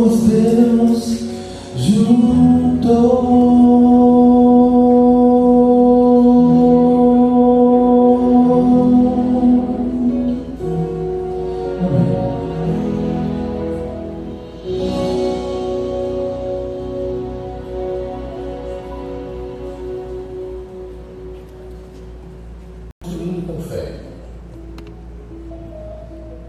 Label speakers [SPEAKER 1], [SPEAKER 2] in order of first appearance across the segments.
[SPEAKER 1] nos vemos juntos.
[SPEAKER 2] Com fé.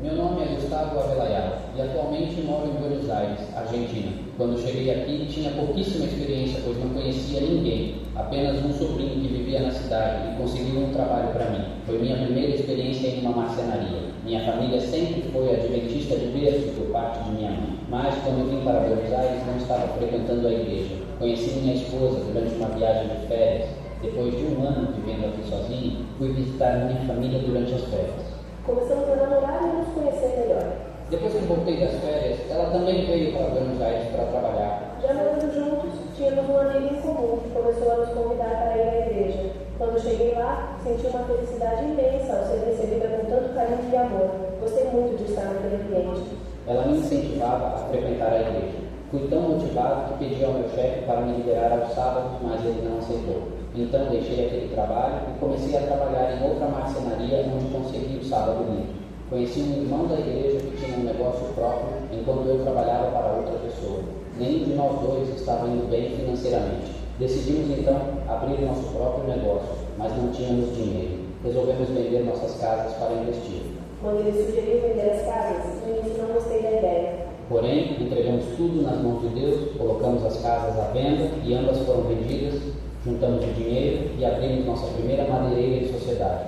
[SPEAKER 2] Meu nome é Gustavo Avelayal e atualmente moro em Buenos Aires, Argentina. Quando cheguei aqui, tinha pouquíssima experiência, pois não conhecia ninguém, apenas um sobrinho que vivia na cidade e conseguiu um trabalho para mim. Foi minha primeira experiência em uma marcenaria. Minha família sempre foi adventista de berço por parte de minha mãe, mas quando eu vim para Buenos Aires não estava frequentando a igreja. Conheci minha esposa durante uma viagem de férias. Depois de um ano vivendo aqui sozinho, fui visitar minha família durante as férias.
[SPEAKER 3] Começamos a namorar e nos conhecer melhor.
[SPEAKER 2] Depois que voltei das férias, ela também veio para Buenos Aires para trabalhar.
[SPEAKER 3] Já morando juntos, tínhamos um amigo em comum que começou a nos convidar para ir à igreja. Quando cheguei lá, senti uma felicidade imensa ao ser recebida com tanto carinho e amor. Gostei muito de estar naquele ambiente.
[SPEAKER 2] Ela me incentivava a frequentar a igreja. Fui tão motivado que pedi ao meu chefe para me liberar aos sábados, mas ele não aceitou. Então deixei aquele trabalho e comecei a trabalhar em outra marcenaria onde consegui o sábado livre. Conheci um irmão da igreja que tinha um negócio próprio enquanto eu trabalhava para outra pessoa. Nenhum de nós dois estava indo bem financeiramente. Decidimos então abrir nosso próprio negócio, mas não tínhamos dinheiro. Resolvemos vender nossas casas para investir.
[SPEAKER 3] Quando ele sugeriu vender as casas, no início não gostei da ideia.
[SPEAKER 2] Porém, entregamos tudo nas mãos de Deus, colocamos as casas à venda e ambas foram vendidas, juntamos o dinheiro e abrimos nossa primeira madeireira em sociedade.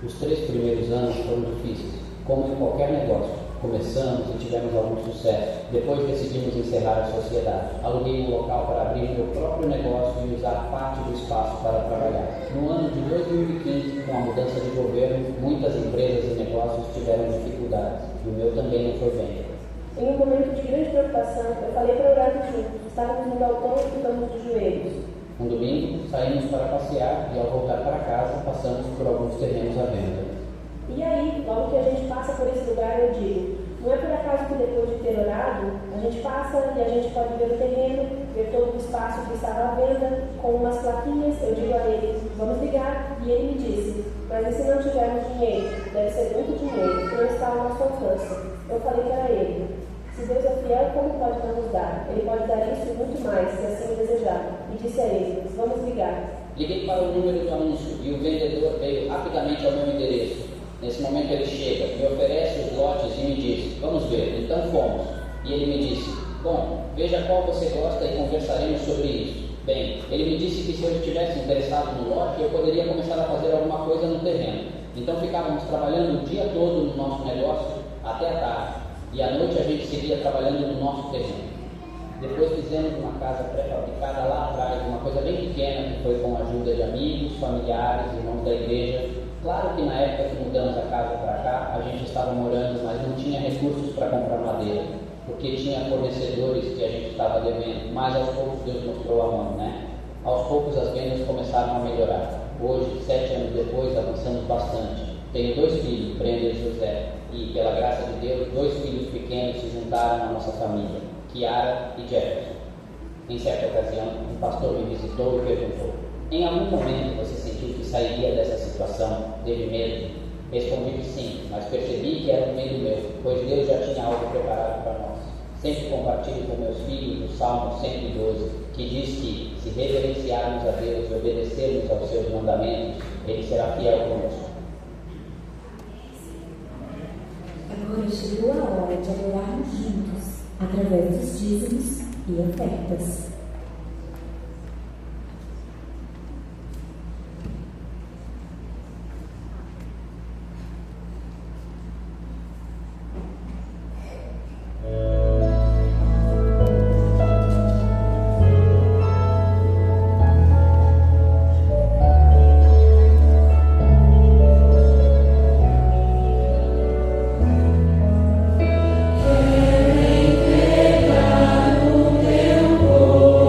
[SPEAKER 2] Os 3 primeiros anos foram difíceis, como em qualquer negócio. Começamos e tivemos algum sucesso. Depois decidimos encerrar a sociedade. Aluguei um local para abrir meu próprio negócio e usar parte do espaço para trabalhar. No ano de 2015, com a mudança de governo, muitas empresas e negócios tiveram dificuldades, e o meu também não foi bem.
[SPEAKER 3] Em um momento de grande preocupação, eu falei para orar juntos. Estávamos no galpão e ficamos de joelhos.
[SPEAKER 2] Um domingo, saímos para passear e ao voltar para casa, passamos por alguns terrenos à venda.
[SPEAKER 3] E aí, logo que a gente passa por esse lugar, eu digo, não é por acaso que depois de ter orado, a gente passa e a gente pode ver o terreno, ver todo o espaço que estava à venda, com umas plaquinhas, eu digo a ele, vamos ligar, e ele me disse, mas e se não tivermos dinheiro? Deve ser muito dinheiro, que não está ao nosso alcance. Eu falei para ele, se Deus é fiel, como pode não nos dar? Ele pode dar isso e muito mais, se assim o desejar. E disse a ele, vamos ligar.
[SPEAKER 2] Liguei para o número do anúncio e o vendedor veio rapidamente ao meu endereço. Nesse momento ele chega, me oferece os lotes e me diz, vamos ver, então fomos. E ele me disse, bom, veja qual você gosta e conversaremos sobre isso. Bem, ele me disse que se eu estivesse interessado no lote, eu poderia começar a fazer alguma coisa no terreno. Então ficávamos trabalhando o dia todo no nosso negócio até a tarde. E à noite a gente seguia trabalhando no nosso terreno. Depois fizemos uma casa pré-fabricada lá atrás, uma coisa bem pequena, que foi com a ajuda de amigos, familiares, irmãos da igreja. Claro que na época que mudamos a casa para cá, a gente estava morando, mas não tinha recursos para comprar madeira, porque tinha fornecedores que a gente estava devendo, mas aos poucos Deus mostrou a mão, né? Aos poucos as vendas começaram a melhorar. Hoje, 7 anos depois, avançamos bastante. Tenho 2 filhos, Brenda e José, e pela graça de Deus, 2 filhos pequenos se juntaram à nossa família, Kiara e Jefferson. Em certa ocasião, um pastor me visitou e perguntou, em algum momento você sentiu que sairia dessa situação, teve medo? Respondi que sim, mas percebi que era um medo meu, pois Deus já tinha algo preparado para nós. Sempre compartilho com meus filhos o Salmo 112, que diz que, se reverenciarmos a Deus e obedecermos aos seus mandamentos, Ele será fiel conosco.
[SPEAKER 4] Agora chegou a hora de adorarmos juntos, através dos dízimos e ofertas.
[SPEAKER 1] Oh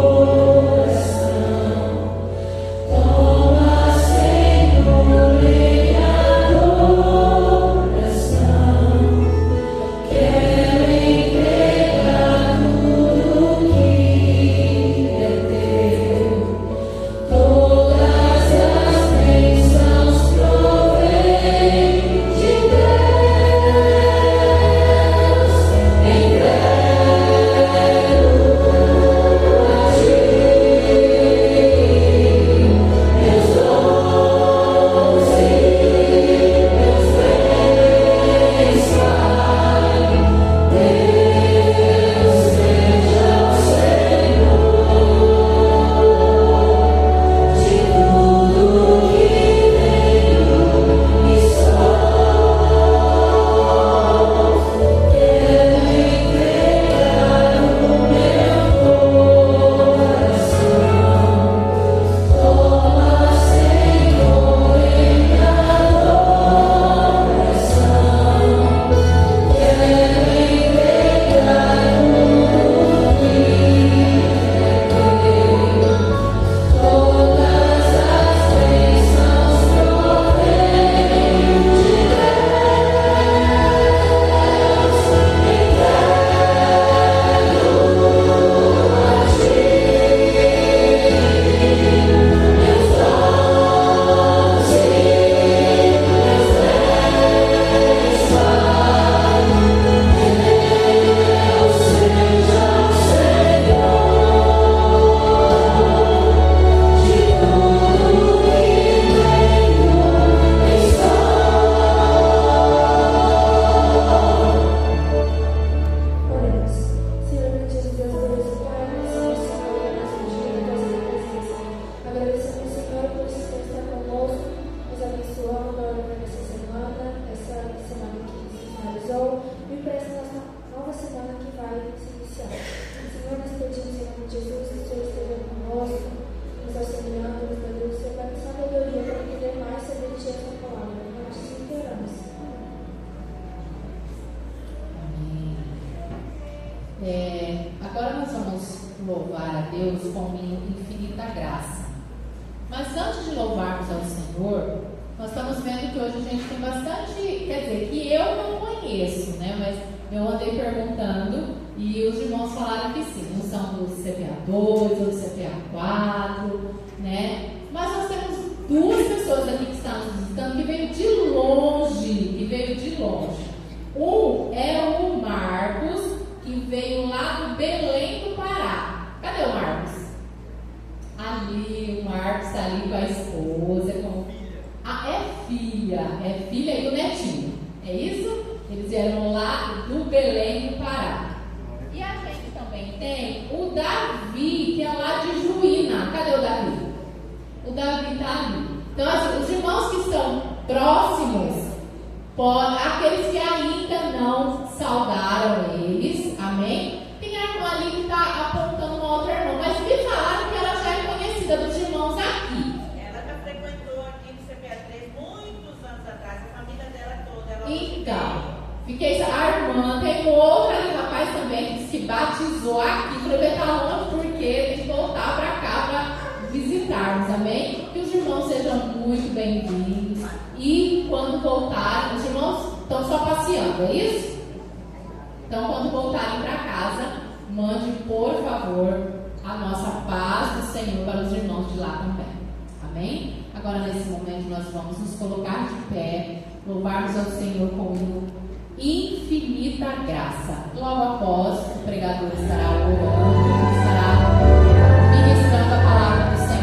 [SPEAKER 1] Agora nós vamos louvar a Deus com infinita graça. Mas antes de louvarmos ao Senhor, nós estamos vendo que hoje a gente tem bastante, quer dizer, que eu não conheço, né? Mas eu andei perguntando e os irmãos falaram que sim, não são do CPA 2 ou do CPA 4, né? Mas nós temos duas pessoas aqui que estão nos visitando que veio de longe. Um é o Marcos, que veio lá do Belém do Pará. Cadê o Marcos? Ali, o Marcos está ali com a esposa, é filha e o netinho, é isso? Eles vieram lá do Belém do Pará. E a gente também tem o Davi, que é lá de Juína. Cadê o Davi? O Davi está ali. Então, assim, os irmãos que estão próximos, aqueles que ainda não saudaram eles, amém? Tem a irmã ali que está apontando uma outra irmã, mas me falaram que ela já é conhecida dos irmãos aqui.
[SPEAKER 5] Ela já frequentou aqui no CPA 3 muitos anos atrás, a família dela toda.
[SPEAKER 1] Então, a irmã, tem outra ali, rapaz também, que disse que batizou aqui, falou que está longe porque tem que voltar para cá para visitarmos, amém? Que os irmãos sejam muito bem-vindos. E quando voltarem, os irmãos estão só passeando, é isso? Então, quando voltarem para casa, mande, por favor, a nossa paz do Senhor para os irmãos de lá também. Amém? Agora, nesse momento, nós vamos nos colocar de pé, louvarmos ao Senhor com infinita graça. Logo após, o pregador estará orando, estará ministrando a palavra do Senhor.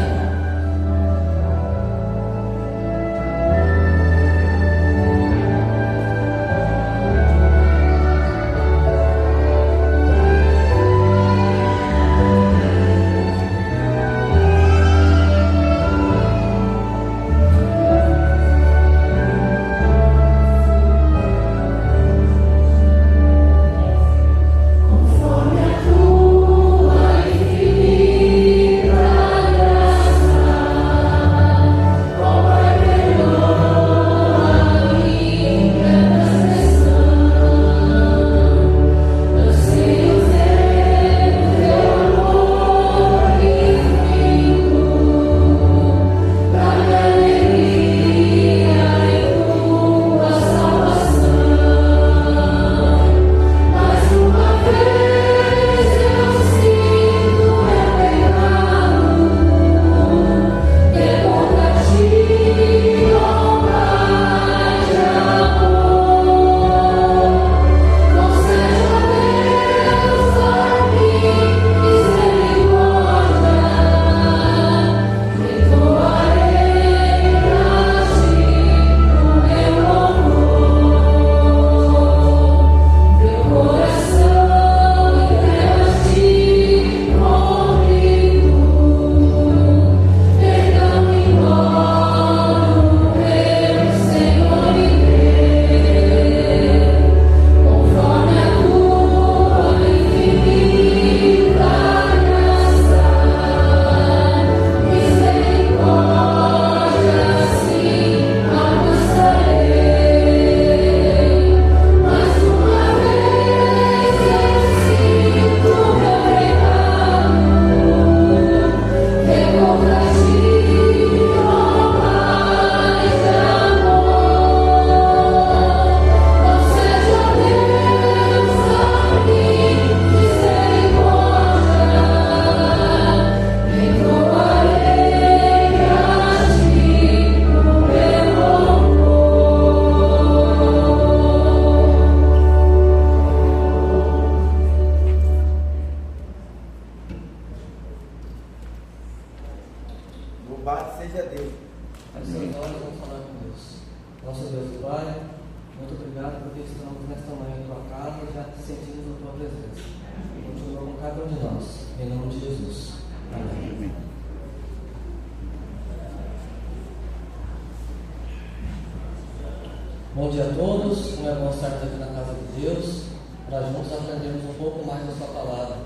[SPEAKER 6] Bom dia a todos, como é bom estarmos aqui na casa de Deus, para juntos aprendermos um pouco mais da sua palavra.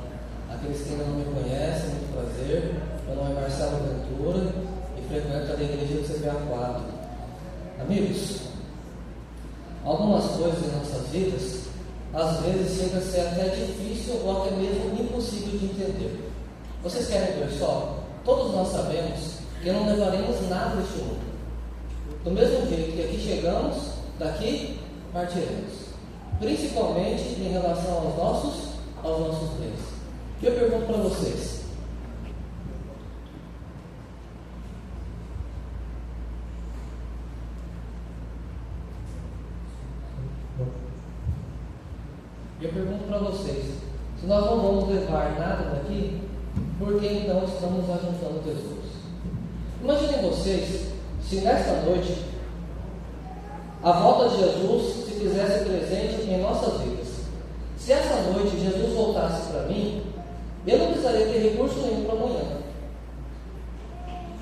[SPEAKER 6] Aqueles que ainda não me conhecem, muito prazer, meu nome é Marcelo Ventura e frequento a igreja do CPA 4. Amigos, algumas coisas em nossas vidas às vezes chega a ser até difícil ou até mesmo impossível de entender. Vocês querem ver só? Todos nós sabemos que não levaremos nada deste mundo. Do mesmo jeito que aqui chegamos, daqui partiremos. Principalmente em relação aos nossos bens. E eu pergunto para vocês: se nós não vamos levar nada daqui, por que então estamos ajuntando tesouros? Imaginem vocês, se nesta noite a volta de Jesus se fizesse presente em nossas vidas. Se essa noite Jesus voltasse para mim, eu não precisaria ter recurso nenhum para amanhã.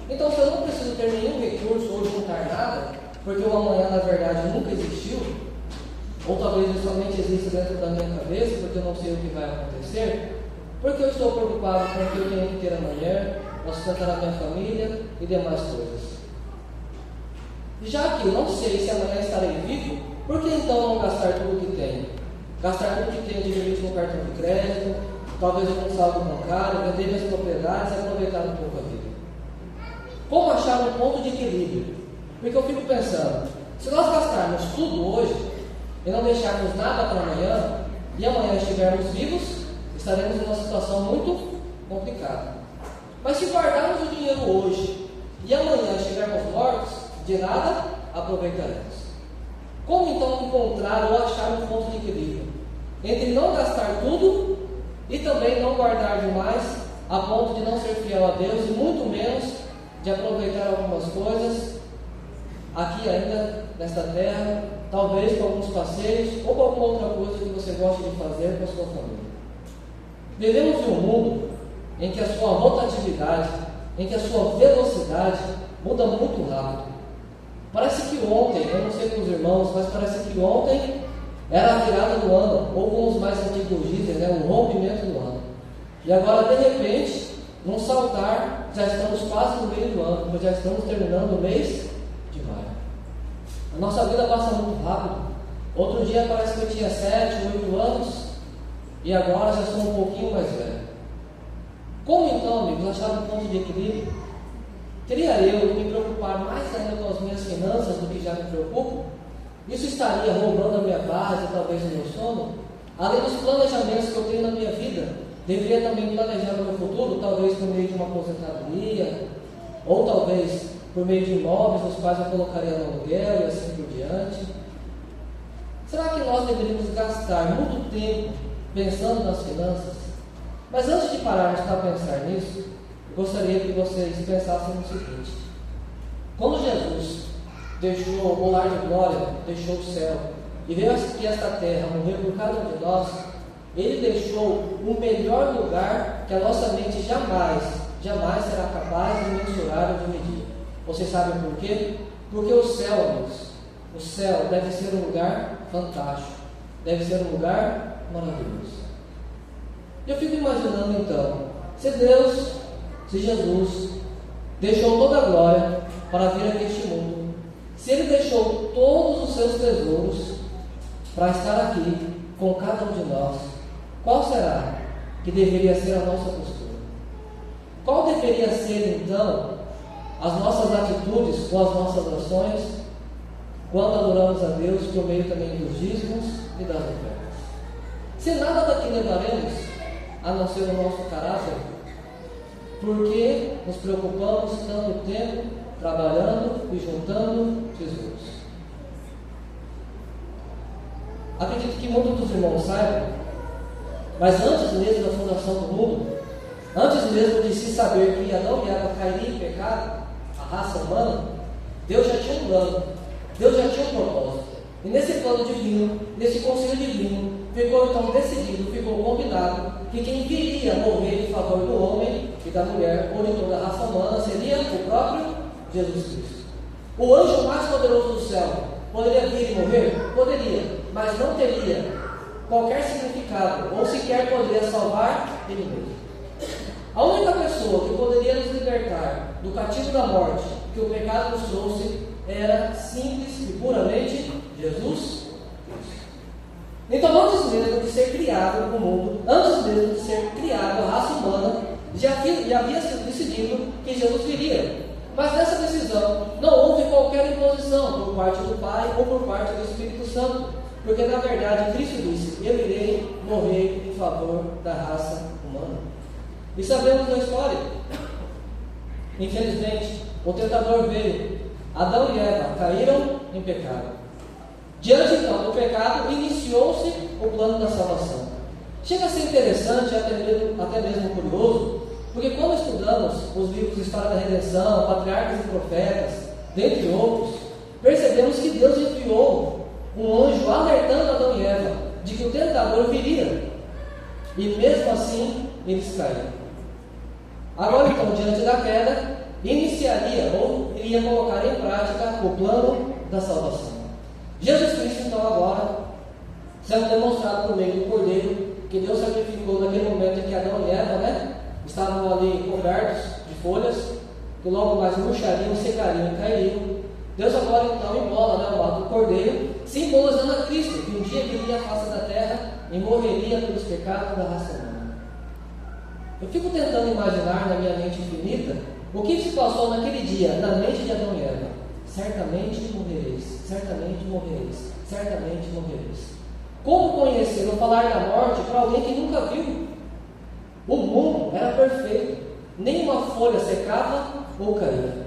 [SPEAKER 6] Então, se eu não preciso ter nenhum recurso ou juntar nada, porque o amanhã na verdade nunca existiu, ou talvez ele somente exista dentro da minha cabeça, porque eu não sei o que vai acontecer, porque eu estou preocupado com o que eu tenho que ter amanhã, para sustentar a minha família e demais coisas. Já que eu não sei se amanhã estarei vivo, por que então não gastar tudo o que tenho? Gastar tudo o que tenho de limite no cartão de crédito, talvez com um saldo bancário, vender minhas propriedades e aproveitar um pouco a vida. Como achar um ponto de equilíbrio? Porque eu fico pensando, se nós gastarmos tudo hoje e não deixarmos nada para amanhã, e amanhã estivermos vivos, estaremos numa situação muito complicada. Mas se guardarmos o dinheiro hoje e amanhã estivermos mortos, de nada aproveitaremos. Como então encontrar ou achar um ponto de equilíbrio entre não gastar tudo e também não guardar demais, a ponto de não ser fiel a Deus e muito menos de aproveitar algumas coisas aqui ainda nesta terra, talvez com alguns passeios ou com alguma outra coisa que você goste de fazer com a sua família? Vivemos em um mundo em que a sua rotatividade, em que a sua velocidade muda muito rápido. Parece que ontem, eu não sei com os irmãos, mas parece que ontem era a virada do ano, ou como os mais antigos dizem, o rompimento do ano. E agora, de repente, num saltar, já estamos quase no meio do ano, pois já estamos terminando o mês de maio. A nossa vida passa muito rápido. Outro dia parece que eu tinha 7, 8 anos, e agora já sou um pouquinho mais velho. Como então, amigos, achar um ponto de equilíbrio? Teria eu de me preocupar mais ainda com as minhas finanças do que já me preocupo? Isso estaria roubando a minha paz e talvez o meu sono? Além dos planejamentos que eu tenho na minha vida, deveria também planejar o meu futuro, talvez por meio de uma aposentadoria, ou talvez por meio de imóveis, os quais eu colocaria no aluguel e assim por diante. Será que nós deveríamos gastar muito tempo pensando nas finanças? Mas antes de pararmos para pensar nisso, gostaria que vocês pensassem no seguinte: quando Jesus deixou o lar de glória, deixou o céu e veio aqui a esta terra morrer por cada um de nós, Ele deixou o melhor lugar que a nossa mente jamais será capaz de mensurar ou de medir. Vocês sabem por quê? Porque o céu, amigos, o céu deve ser um lugar fantástico, deve ser um lugar maravilhoso. Eu fico imaginando então, se Jesus deixou toda a glória para vir aqui a este mundo, se Ele deixou todos os seus tesouros para estar aqui com cada um de nós, qual será que deveria ser a nossa postura? Qual deveria ser então as nossas atitudes ou as nossas ações quando adoramos a Deus por meio também dos dízimos e das ofertas? Se nada daqui levaremos a não ser o nosso caráter, por que nos preocupamos tanto tempo trabalhando e juntando tesouros? Acredito que muitos dos irmãos saibam, mas antes mesmo da fundação do mundo, antes mesmo de se saber que Adão e Eva cairiam em pecado, a raça humana, Deus já tinha um plano, Deus já tinha um propósito. E nesse plano divino, nesse conselho divino, ficou então decidido, ficou combinado que quem viria morrer em favor do homem e da mulher, ou de toda a raça humana, seria o próprio Jesus Cristo. O anjo mais poderoso do céu poderia vir e morrer? Poderia, mas não teria qualquer significado, ou sequer poderia salvar ele mesmo. A única pessoa que poderia nos libertar do cativo da morte que o pecado nos trouxe era simples e puramente Jesus Cristo. Então, antes mesmo de ser criado o mundo, antes mesmo de ser criada a raça humana, já havia sido decidido que Jesus viria. Mas nessa decisão não houve qualquer imposição por parte do Pai ou por parte do Espírito Santo, porque na verdade Cristo disse: eu irei morrer em favor da raça humana. E sabemos da história. Infelizmente, o tentador veio, Adão e Eva caíram em pecado. Diante então do pecado, iniciou-se o plano da salvação. Chega a ser interessante, até mesmo curioso, porque quando estudamos os livros de História da Redenção, Patriarcas e Profetas, dentre outros, percebemos que Deus enviou um anjo alertando Adão e Eva de que o tentador viria. E mesmo assim, eles caíram. Agora então, diante da queda, iniciaria ou iria colocar em prática o plano da salvação. Jesus Cristo então agora, sendo demonstrado por meio do Cordeiro, que Deus sacrificou naquele momento em que Adão e Eva, estavam ali cobertos de folhas, que logo mais murchariam, secariam e cairiam. Deus agora então immola o ato do Cordeiro, simbolizando a Cristo, que um dia viria à face da terra e morreria pelos pecados da raça humana. Eu fico tentando imaginar na minha mente infinita o que se passou naquele dia na mente de Adão e Eva. Certamente morrereis, certamente morrereis, certamente morrereis. Como conhecer ou falar da morte para alguém que nunca viu? O mundo era perfeito, nenhuma folha secava ou caía.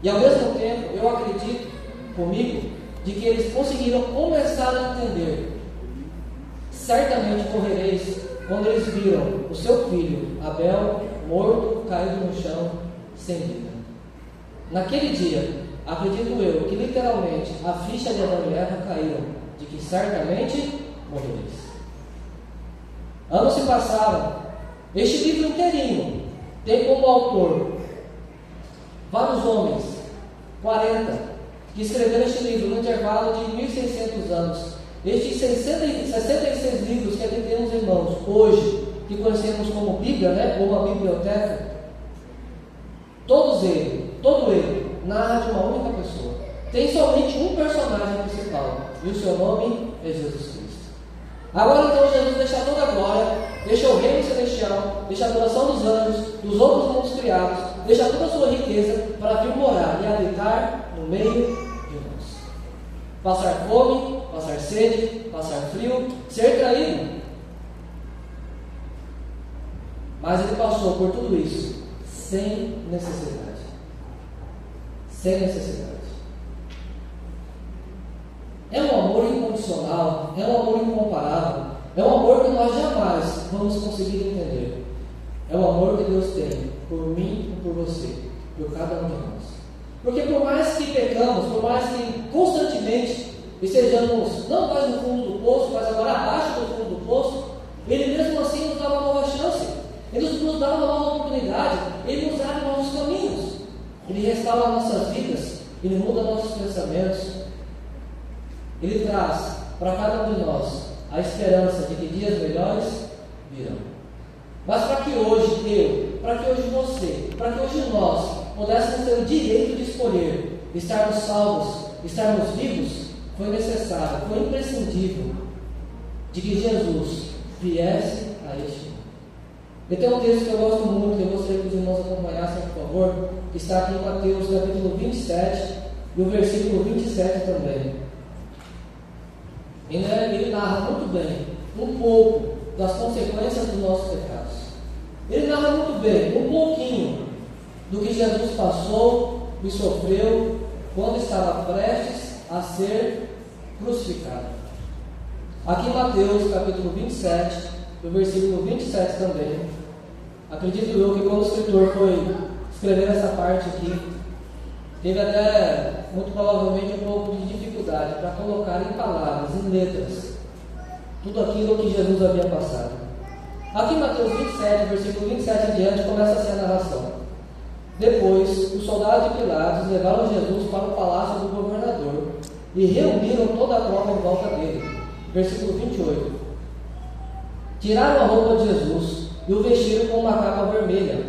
[SPEAKER 6] E ao mesmo tempo, eu acredito comigo de que eles conseguiram começar a entender. Certamente morrereis quando eles viram o seu filho Abel morto, caído no chão, sem vida. Naquele dia, acredito eu que literalmente a ficha de Adão e Eva caíram de que certamente morrereis. Anos se passaram. Este livro inteirinho tem como autor vários homens, 40, que escreveram este livro no intervalo de 1600 anos. Estes 66 livros que aqui temos em mãos hoje, que conhecemos como Bíblia, ou uma biblioteca, todo ele narra de uma única pessoa. Tem somente um personagem principal, e o seu nome é Jesus Cristo. Agora então Jesus deixa toda a glória, deixa o reino celestial, deixa a adoração dos anjos, dos outros mundos criados, deixa toda a sua riqueza para vir morar e habitar no meio de nós. Passar fome, passar sede, passar frio, ser traído. Mas ele passou por tudo isso sem necessidade. Sem necessidade. É um amor incondicional, é um amor incomparável, é um amor que nós jamais vamos conseguir entender. É o amor que Deus tem por mim e por você, por cada um de nós. Porque por mais que pecamos, por mais que constantemente estejamos não mais no fundo do poço, mas agora abaixo do fundo do poço, Ele mesmo assim nos dá uma nova chance, Ele nos dá uma nova oportunidade, Ele nos abre novos caminhos, Ele restaura nossas vidas, Ele muda nossos pensamentos. Ele traz para cada um de nós a esperança de que dias melhores virão. Mas para que hoje para que hoje você, para que hoje nós pudéssemos ter o direito de escolher estarmos salvos, estarmos vivos, foi necessário, foi imprescindível de que Jesus viesse a este mundo. E tem um texto que eu gosto muito, que eu gostaria que os irmãos acompanhassem, por favor, que está aqui em Mateus capítulo 27 e o versículo 27 também. Ele narra muito bem um pouco das consequências dos nossos pecados. Ele narra muito bem um pouquinho do que Jesus passou e sofreu quando estava prestes a ser crucificado. Aqui em Mateus capítulo 27, do versículo 27 também, acredito eu que quando o escritor foi escrever essa parte aqui, teve até, muito provavelmente, um pouco de dificuldade para colocar em palavras, em letras, tudo aquilo que Jesus havia passado. Aqui em Mateus 27, versículo 27 em diante, começa assim a narração. Depois, os soldados de Pilatos levaram Jesus para o palácio do governador e reuniram toda a tropa em volta dele. Versículo 28. Tiraram a roupa de Jesus e o vestiram com uma capa vermelha.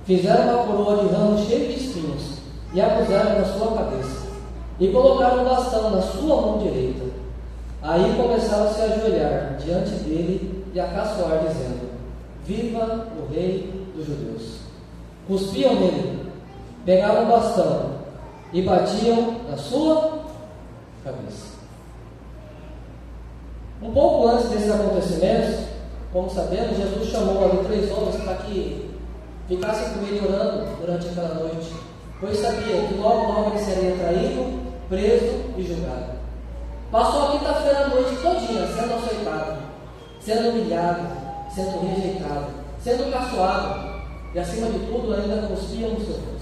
[SPEAKER 6] Fizeram uma coroa de ramos cheia de espinhos e a puseram na sua cabeça. E colocaram um bastão na sua mão direita. Aí começaram a se ajoelhar diante dele e a caçoar, dizendo: Viva o Rei dos Judeus! Cuspiam nele, pegavam um bastão e batiam na sua cabeça. Um pouco antes desses acontecimentos, como sabemos, Jesus chamou ali 3 homens para que ficassem com ele orando durante aquela noite, pois sabia que logo ele seria traído, preso e julgado. Passou a quinta-feira à noite todinha sendo açoitado, sendo humilhado, sendo rejeitado, sendo caçoado e, acima de tudo, ainda cuspiam no seu rosto.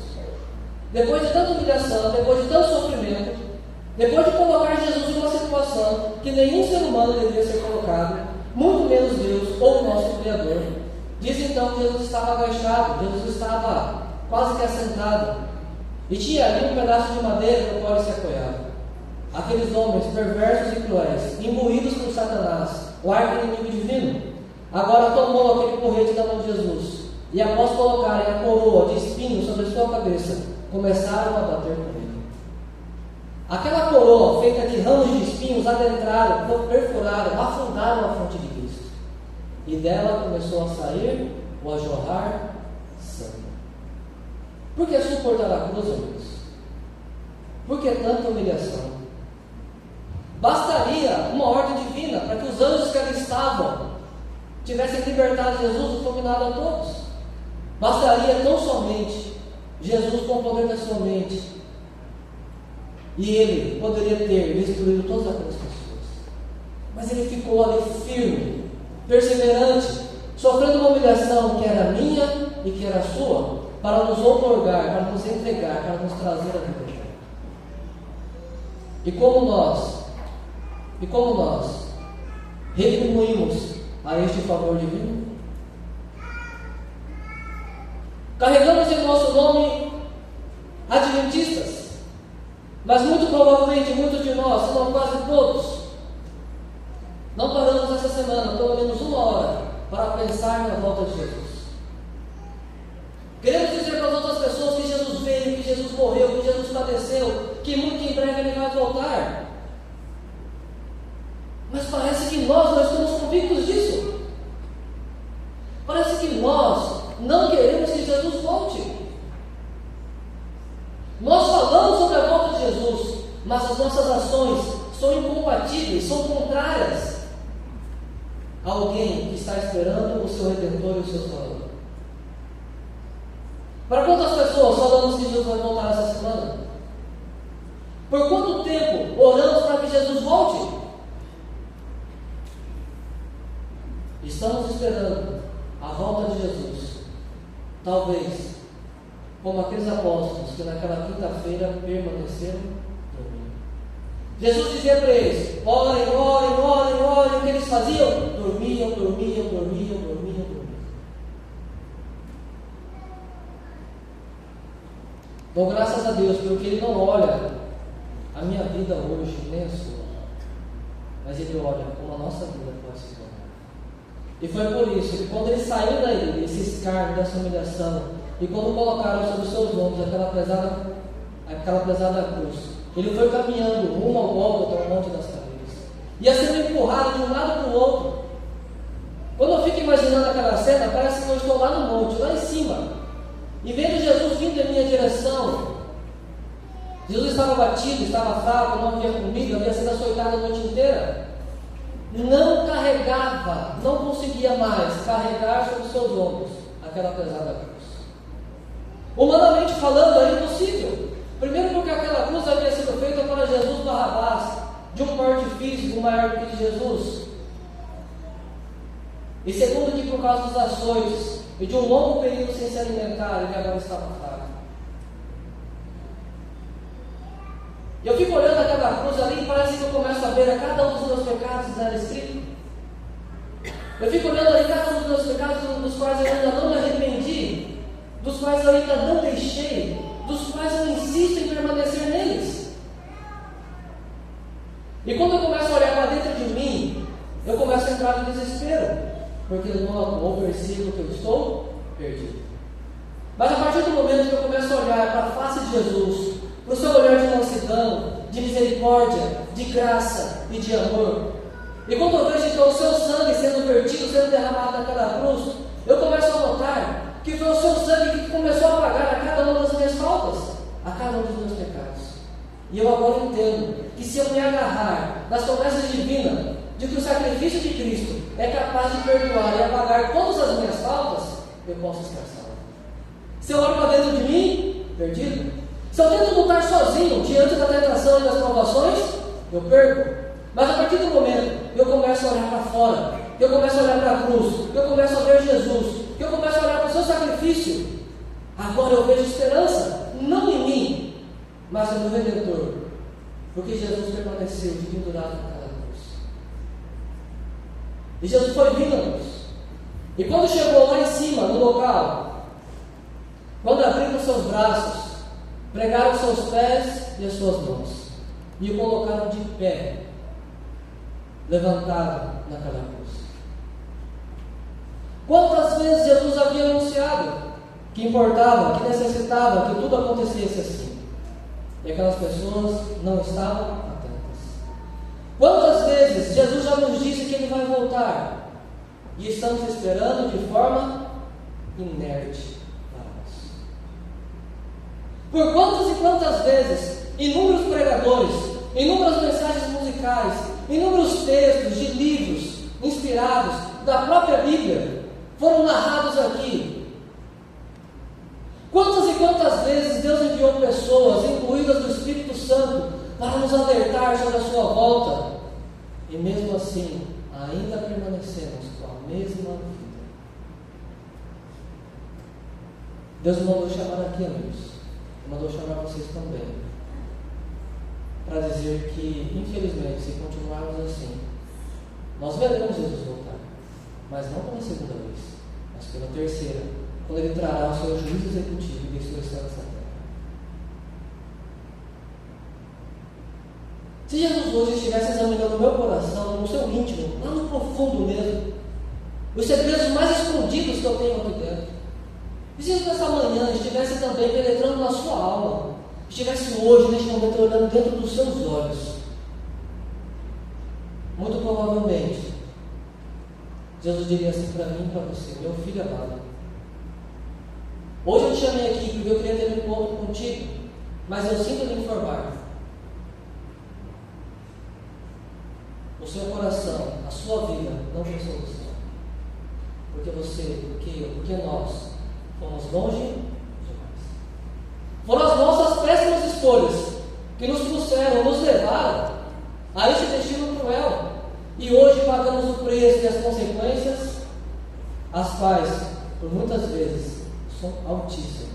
[SPEAKER 6] Depois de tanta humilhação, depois de tanto sofrimento, depois de colocar Jesus em uma situação que nenhum ser humano deveria ser colocado, muito menos Deus ou o nosso Criador, diz então que Jesus estava agachado, Jesus estava quase que assentado, e tinha ali um pedaço de madeira no qual ele se apoiava. Aqueles homens perversos e cruéis, imbuídos por Satanás, o arco-inimigo divino, agora tomou aquele porrete da mão de Jesus, e após colocarem a coroa de espinhos sobre a sua cabeça, começaram a bater com ele. Aquela coroa feita de ramos de espinhos adentraram, perfuraram, afundaram a fronte de Cristo, e dela começou a sair ou a jorrar sangue. Por que suportar a cruz, amigos? Por que tanta humilhação? Bastaria uma ordem divina para que os anjos que ali estavam tivessem libertado Jesus e fulminado a todos. Bastaria tão somente Jesus com o poder da sua mente, e ele poderia ter destruído todas aquelas pessoas. Mas ele ficou ali firme, perseverante, sofrendo uma humilhação que era minha e que era sua, para nos outorgar, para nos entregar, para nos trazer a vida eterna. E como nós retribuímos a este favor divino? Carregamos em nosso nome adventistas, mas muito provavelmente muitos de nós, se não quase todos, não paramos essa semana pelo menos 1 hora para pensar na volta de Jesus. Queremos dizer para as outras pessoas que Jesus veio, que Jesus morreu, que Jesus padeceu, que muito em breve ele vai voltar. Mas parece que nós não estamos convictos disso. Parece que nós não queremos que Jesus volte. Nós falamos sobre a volta de Jesus, mas as nossas ações são incompatíveis, são contrárias a alguém que está esperando o seu Redentor e o seu Salvador. Para quantas pessoas falamos que Jesus vai voltar essa semana? Por quanto tempo oramos para que Jesus volte? Estamos esperando a volta de Jesus, talvez como aqueles apóstolos que naquela quinta-feira permaneceram dormindo. Jesus dizia para eles: orem, orem, orem, orem. O que eles faziam? Dormiam. Dou graças a Deus, porque Ele não olha a minha vida hoje, nem a sua, mas Ele olha como a nossa vida pode se tornar. E foi por isso que quando Ele saiu daí, esse escárnio, dessa humilhação, e quando colocaram sobre os seus ombros aquela pesada cruz, Ele foi caminhando rumo ao Gólgota, ao Monte das Caveiras, ia sendo empurrado de um lado para o outro. Quando eu fico imaginando aquela cena, parece que eu estou lá no monte, lá em cima, e vendo Jesus vindo em minha direção. Jesus estava batido, estava fraco, não havia comida, havia sido açoitado a noite inteira. Não carregava, não conseguia mais carregar sobre os seus ombros aquela pesada cruz. Humanamente falando, era impossível. Primeiro porque aquela cruz havia sido feita para Jesus Barrabás, de um porte físico maior do que de Jesus. E segundo que por causa dos açoites e de um longo período sem se alimentar, ele agora estava fraco. E eu fico olhando aquela cruz ali e parece que eu começo a ver a cada um dos meus pecados era escrito. Eu fico olhando ali cada um dos meus pecados, dos quais eu ainda não me arrependi, dos quais eu ainda não deixei, dos quais eu insisto em permanecer neles. E quando eu começo a olhar para dentro de mim, eu começo a entrar em desespero, porque não versículo que eu estou perdido. Mas a partir do momento que eu começo a olhar para a face de Jesus, para o seu olhar de mansidão, de misericórdia, de graça e de amor. E quando eu vejo então o seu sangue sendo vertido, sendo derramado naquela cruz, eu começo a notar que foi o seu sangue que começou a pagar a cada uma das minhas faltas, a cada um dos meus pecados. E eu agora entendo que se eu me agarrar nas promessas divinas, de que o sacrifício de Cristo é capaz de perdoar e apagar todas as minhas faltas, eu posso estar salvo. Se eu olho para dentro de mim, perdido. Se eu tento lutar sozinho diante da tentação e das provações, eu perco. Mas a partir do momento que eu começo a olhar para fora, que eu começo a olhar para a cruz, que eu começo a ver Jesus, que eu começo a olhar para o seu sacrifício, agora eu vejo esperança, não em mim, mas no meu Redentor. Porque Jesus permaneceu pendurado naquela cruz. E Jesus foi vindo à cruz. E quando chegou lá em cima, no local, quando abriram os seus braços, pregaram os seus pés e as suas mãos, e o colocaram de pé, levantado naquela cruz. Quantas vezes Jesus havia anunciado que importava, que necessitava que tudo acontecesse assim, e aquelas pessoas não estavam atentas. Quantas vezes Jesus já nos disse que Ele vai voltar, e estamos esperando de forma inerte, por quantas e quantas vezes inúmeros pregadores, inúmeras mensagens musicais, inúmeros textos de livros inspirados da própria Bíblia foram narrados aqui. Quantas e quantas vezes Deus enviou pessoas imbuídas do Espírito Santo para nos alertar sobre a sua volta, e mesmo assim ainda permanecemos com a mesma vida. Deus me mandou chamar aqui, amigos, mandou chamar vocês também, para dizer que, infelizmente, se continuarmos assim, nós veremos Jesus voltar, mas não pela segunda vez, mas pela terceira, quando Ele trará o seu juízo executivo e destruição dessa terra. Se Jesus hoje estivesse examinando o meu coração, no seu íntimo, lá no profundo mesmo, os segredos mais escondidos que eu tenho aqui dentro, e se Jesus nessa manhã estivesse também penetrando na sua alma, estivesse hoje, neste momento, olhando dentro dos seus olhos, muito provavelmente, Jesus diria assim para mim e para você: meu filho amado, hoje eu te chamei aqui porque eu queria ter um encontro contigo, mas eu sinto lhe informar, o seu coração, a sua vida não tem solução, porque você, porque eu, porque nós fomos longe demais. Foram as nossas péssimas escolhas que nos trouxeram, nos levaram a este destino cruel. E hoje pagamos o preço e as consequências, as quais, por muitas vezes, são altíssimas.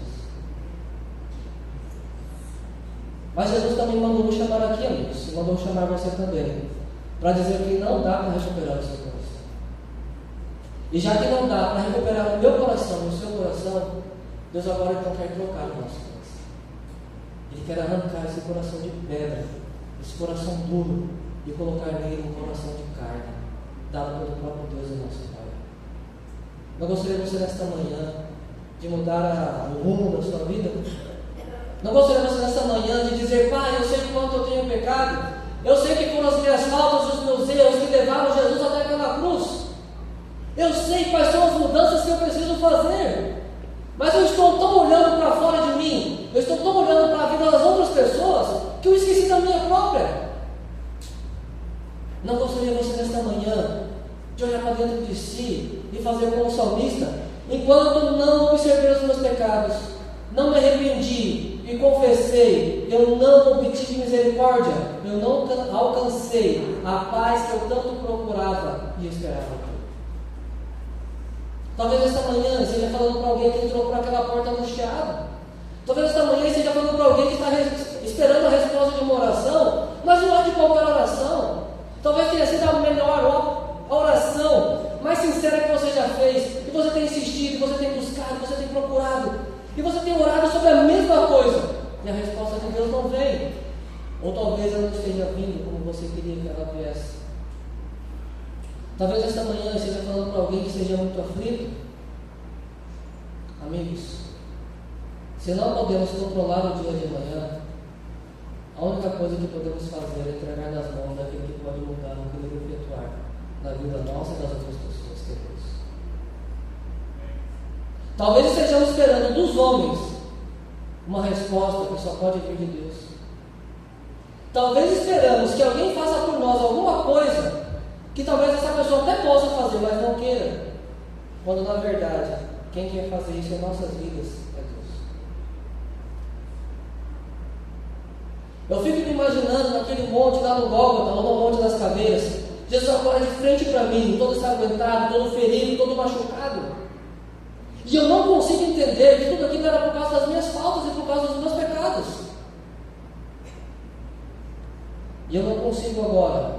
[SPEAKER 6] Mas Jesus também mandou nos chamar aqui, amigos, e mandou chamar você também, para dizer que não dá para recuperar o seu coração. E já que não dá para recuperar o meu coração e o seu coração, Deus agora então quer trocar o nosso coração. Ele quer arrancar esse coração de pedra, esse coração duro, e colocar nele um coração de carne, dado pelo próprio Deus e nosso Pai. Não gostaria você nesta manhã de mudar o rumo da sua vida? Não gostaria você nesta manhã de dizer: Pai, eu sei quanto eu tenho pecado, eu sei que foram as minhas faltas, os meus erros que levaram Jesus até aquela cruz. Eu sei quais são as mudanças que eu preciso fazer, mas eu estou tão olhando para fora de mim, eu estou tão olhando para a vida das outras pessoas, que eu esqueci da minha própria. Não gostaria você nesta manhã de olhar para dentro de si e fazer como o salmista: enquanto não observei os meus pecados, não me arrependi e confessei, eu não obtive misericórdia, eu não alcancei a paz que eu tanto procurava e esperava. Talvez esta manhã esteja falando para alguém que entrou por aquela porta angustiada. Talvez esta manhã esteja falando para alguém que está esperando a resposta de uma oração, mas não é de qualquer oração. Talvez tenha sido a melhor oração, mais sincera que você já fez, e você tem insistido, você tem buscado, você tem procurado, e você tem orado sobre a mesma coisa, e a resposta de Deus não vem. Ou talvez ela não esteja vindo como você queria que ela viesse. Talvez esta manhã eu esteja falando para alguém que esteja muito aflito. Amigos, se não podemos controlar o dia de amanhã, A única coisa que podemos fazer é entregar nas mãos daquele que pode mudar, o que deve efetuar na vida nossa e das outras pessoas, que é Deus. Talvez estejamos esperando dos homens uma resposta que só pode vir de Deus. Talvez esperamos que alguém faça por nós alguma coisa que talvez essa pessoa até possa fazer, mas não queira. Quando na verdade, quem quer fazer isso em nossas vidas é Deus. Eu fico me imaginando naquele monte lá no Gólgota, lá no Monte das Caveiras, Jesus agora de frente para mim, todo ensanguentado, todo ferido, todo machucado. E eu não consigo entender que tudo aquilo era por causa das minhas faltas e por causa dos meus pecados. E eu não consigo agora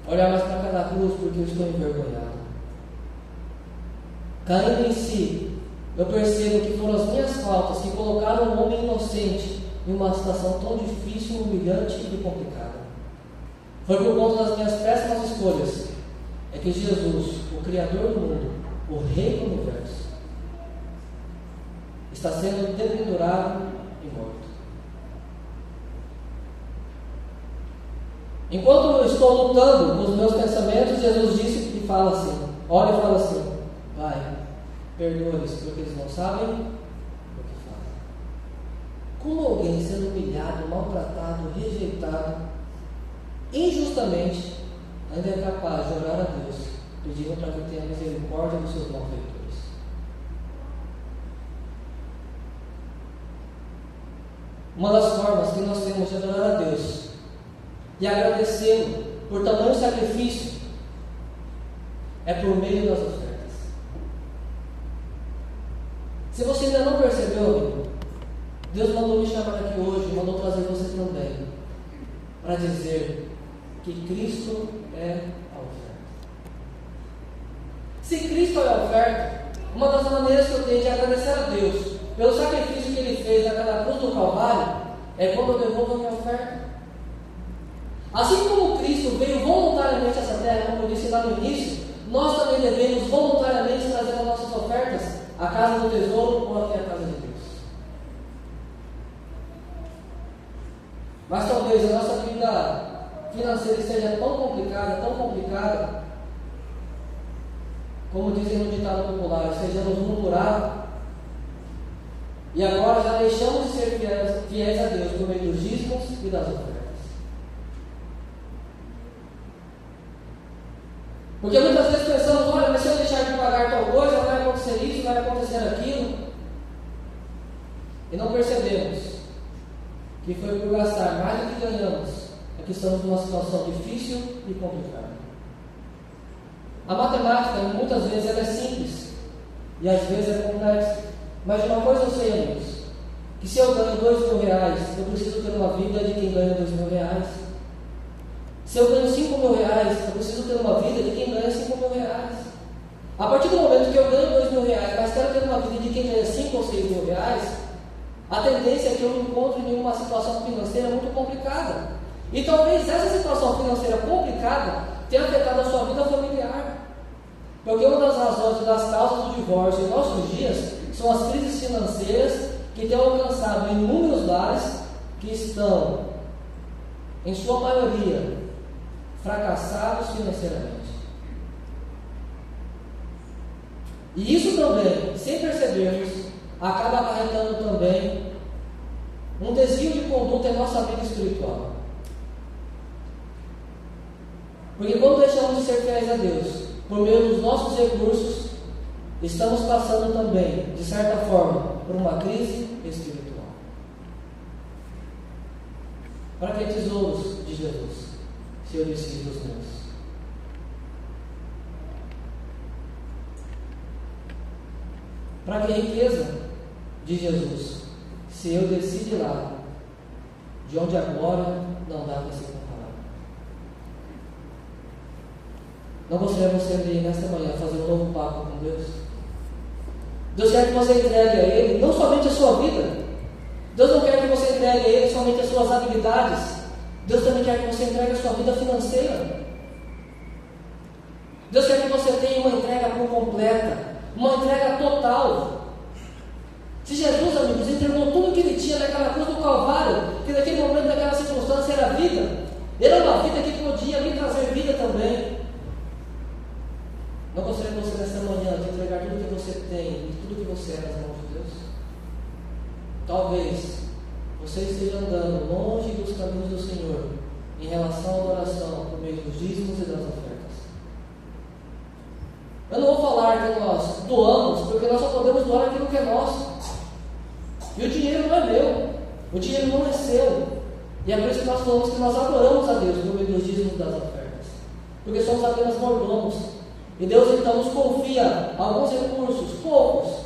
[SPEAKER 6] olhar mais para aquela cruz porque eu estou envergonhado. Caindo em si, eu percebo que foram as minhas faltas que colocaram um homem inocente em uma situação tão difícil, humilhante e complicada. Foi por conta das minhas péssimas escolhas é que Jesus, o Criador do mundo, o Rei do Universo, está sendo dependurado e morto. Enquanto eu estou lutando com os meus pensamentos, Jesus disse e fala assim, olha e fala assim, Pai, perdoa-lhes porque eles não sabem o que fazem. Como alguém sendo humilhado, maltratado, rejeitado, injustamente, ainda é capaz de orar a Deus, pedindo para que tenha misericórdia dos seus malfeitores? Uma das formas que nós temos de adorar a Deus e agradecê-lo por tamanho sacrifício é por meio das ofertas. Se você ainda não percebeu, amigo, Deus mandou me chamar aqui hoje, mandou trazer você também, para dizer que Cristo é a oferta. Se Cristo é a oferta, uma das maneiras que eu tenho de agradecer a Deus pelo sacrifício que Ele fez naquela cruz do Calvário é quando eu devolvo a minha oferta. Assim como Cristo veio voluntariamente a essa terra, como eu disse lá no início, nós também devemos voluntariamente trazer as nossas ofertas à casa do tesouro ou até a casa de Deus. Mas talvez a nossa vida financeira esteja tão complicada, como dizem no ditado popular, estejamos murmurados, e agora já deixamos de ser fiéis a Deus por meio dos dízimos e das ofertas. Porque muitas vezes pensamos, olha, mas se eu deixar de pagar tal coisa, vai acontecer isso, vai acontecer aquilo. E não percebemos que foi por gastar mais do que ganhamos é que estamos numa situação difícil e complicada. A matemática, muitas vezes, ela é simples e às vezes é complexa. Mas de uma coisa eu sei, amigos, que se eu ganho R$2.000, eu preciso ter uma vida de quem ganha R$2.000. Se eu ganho R$5.000, eu preciso ter uma vida de quem ganha R$5.000. A partir do momento que eu ganho R$2.000, mas quero ter uma vida de quem ganha R$5.000 ou R$6.000, a tendência é que eu me encontre em uma situação financeira muito complicada. E talvez essa situação financeira complicada tenha afetado a sua vida familiar. Porque uma das razões e das causas do divórcio em nossos dias são as crises financeiras que têm alcançado inúmeros lares que estão, em sua maioria, fracassados financeiramente. E isso também, sem percebermos, acaba acarretando também um desvio de conduta em nossa vida espiritual. Porque quando deixamos de ser fiéis a Deus, por meio dos nossos recursos, estamos passando também, de certa forma, por uma crise espiritual. Para que tesouros de Jesus, se eu decido os meus? Para que riqueza de Jesus, se eu decido lá, de onde agora não dá para se comparar? Não gostaria você de nesta manhã fazer um novo pacto com Deus? Deus quer que você entregue a Ele não somente a sua vida. Deus não quer que você entregue a Ele somente as suas habilidades. Deus também quer que você entregue a sua vida financeira. Deus quer que você tenha uma entrega por completa, uma entrega total. Se Jesus, amigos, entregou tudo o que ele tinha naquela cruz do Calvário, que naquele momento, naquela circunstância era vida, era uma vida que podia me trazer vida também. Não gostaria de você nessa manhã de entregar tudo que você tem e tudo que você é nas mãos de Deus? Talvez você esteja andando longe dos caminhos do Senhor em relação à adoração por meio dos dízimos e das ofertas. Eu não vou falar que nós doamos, porque nós só podemos doar aquilo que é nosso. E o dinheiro não é meu, o dinheiro não é seu. E é por isso que nós falamos que nós adoramos a Deus por meio dos dízimos e das ofertas, porque somos apenas mordomos. E Deus então nos confia alguns recursos, poucos,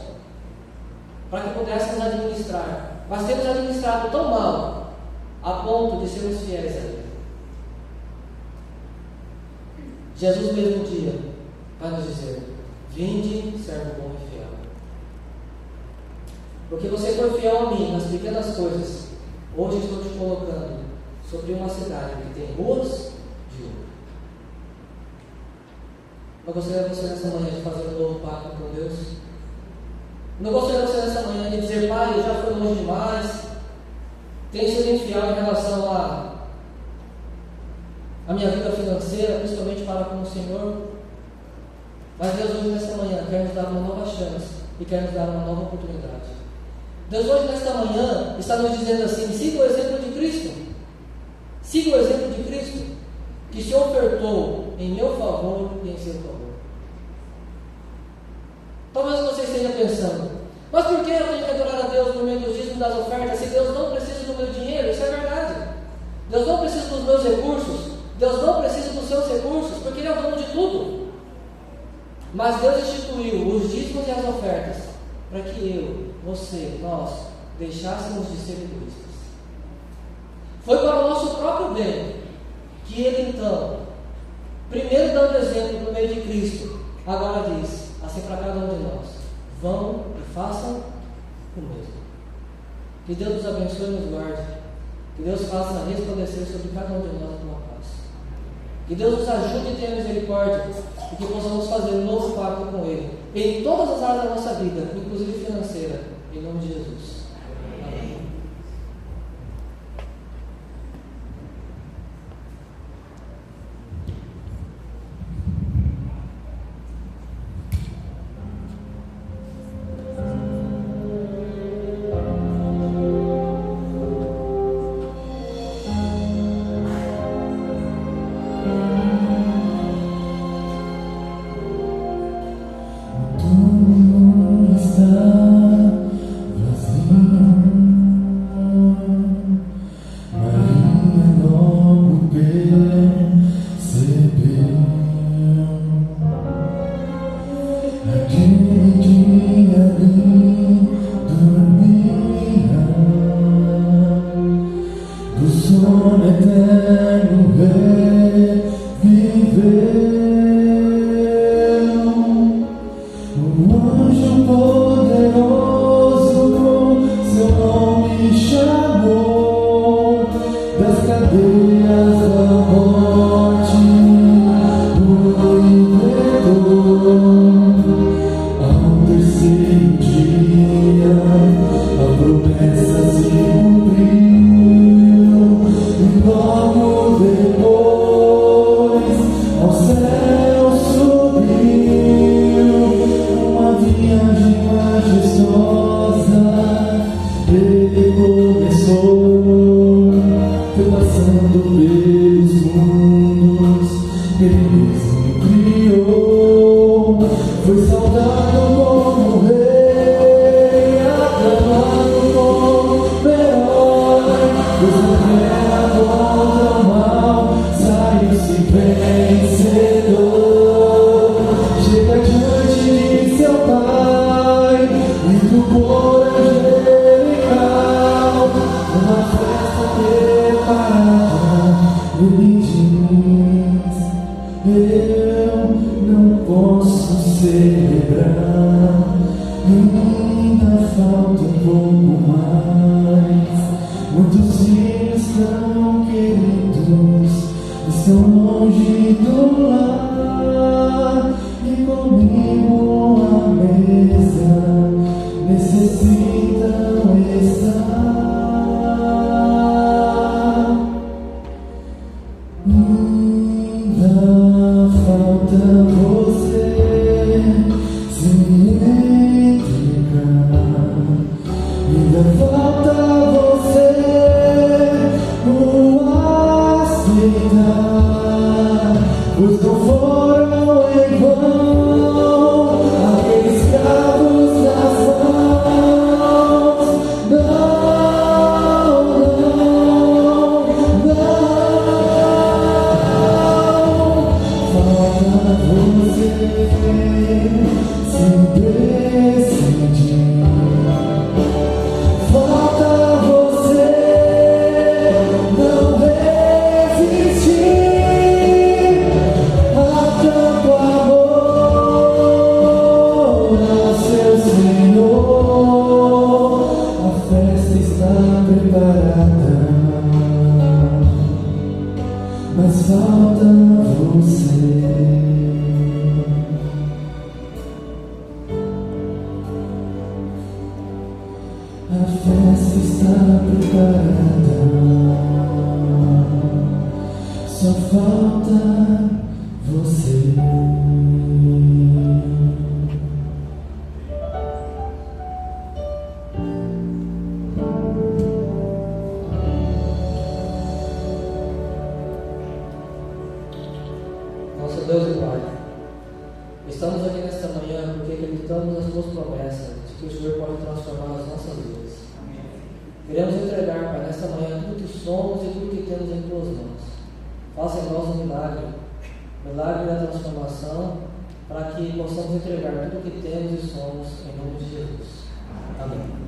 [SPEAKER 6] para que pudéssemos administrar. Mas temos administrado tão mal a ponto de sermos fiéis a Ele. Jesus mesmo um dia vai nos dizer: vinde, servo bom e fiel. Porque você foi fiel a mim nas pequenas coisas, hoje estou te colocando sobre uma cidade que tem ruas de ouro. Não gostaria de você nessa manhã de fazer um novo pacto com Deus? Não gostaria de você nessa manhã de dizer: pai, eu já fui longe demais, tenho sido infiel em relação a minha vida financeira, principalmente para com o Senhor. Mas Deus hoje nesta manhã quer nos dar uma nova chance e quer nos dar uma nova oportunidade. Deus hoje nesta manhã está nos dizendo assim: siga o exemplo de Cristo. Siga o exemplo de Cristo, que se ofertou em meu favor e em seu favor. Talvez você esteja pensando: mas por que eu tenho que adorar a Deus por meio dos dízimos das ofertas, se Deus não precisa do meu dinheiro? Isso é verdade. Deus não precisa dos meus recursos. Deus não precisa dos seus recursos, porque Ele é o dono de tudo. Mas Deus instituiu os dízimos e as ofertas para que eu, você, nós deixássemos de ser egoístas. Foi para o nosso próprio bem que Ele então, primeiro dando exemplo por meio de Cristo, agora diz assim para cada um de nós: vão e façam o mesmo. Que Deus nos abençoe e nos guarde. Que Deus faça resplandecer sobre cada um de nós a tua paz. Que Deus nos ajude e tenha misericórdia e que possamos fazer um novo pacto com Ele em todas as áreas da nossa vida, inclusive financeira, em nome de Jesus. Amém.
[SPEAKER 7] Necessito A festa está preparada, só falta você.
[SPEAKER 6] Nosso Deus e Pai, estamos aqui nesta manhã porque acreditamos nas Tuas promessas de que o Senhor pode transformar as nossas vidas. Queremos entregar, Pai, nesta manhã tudo que somos e tudo que temos em Tuas mãos. Faça em nós um milagre da transformação, para que possamos entregar tudo o que temos e somos em nome de Jesus. Amém.